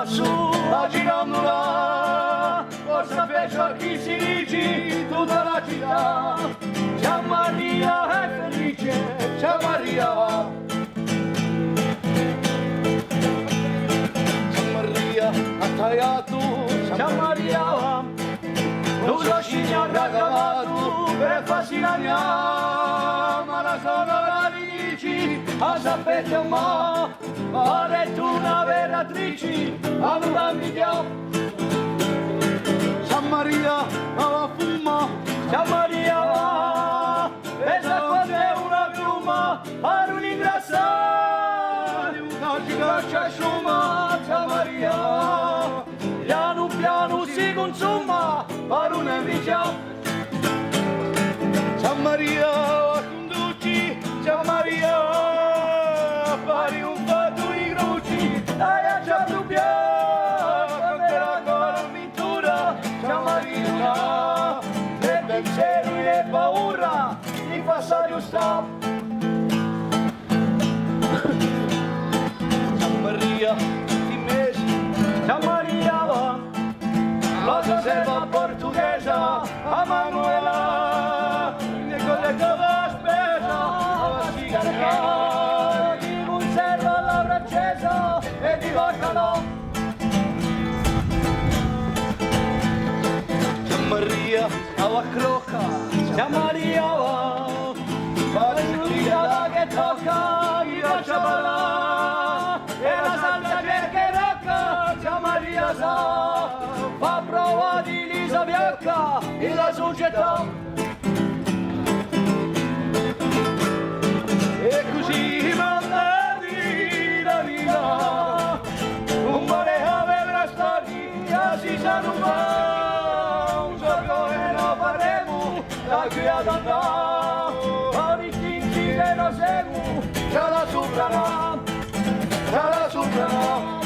lassù la girandola, forse fece a chi si dice tutta la città. Ciao Maria è felice, ciao Maria va. Ciao Maria ha tagliato, ciao Maria va. Non lo scigna da cavato per farsi la mia, ma la sono la dici, a sapete un ma, ha detto una vera attrice, allora mi chiamo. Ciao Maria, la fuma, ciao Maria va, pensa quando è una piuma, a un ingrassare, una gigaccia sciuma, ciao Maria va, piano piano si consuma, a una vicia. Ciao Maria, conduci, ciao Maria, fai un fatto di croci, dai a ciao tu piano, canterà con pintura, ciao Maria, le pensieri e le paura, di passaggio sta. Ciao Maria, ti mesi, ciao Maria va, la serva portuguesa, a Manuela, la spesa, la cigarra, ti conserva la francesa e ti lasciano. Ciao Maria, alla crocca, ciao Maria va, la che tocca, mi faccia ballare, e la salsa cerca rocca, ciao Maria sa, fa prova di lisa bianca, e la società. E così mandati la vita, un mare aveva storia, si sa non va, un giorno e lo faremo, da qui ad andare, a distinti che non seguo, ce la supererà, ce la supererà.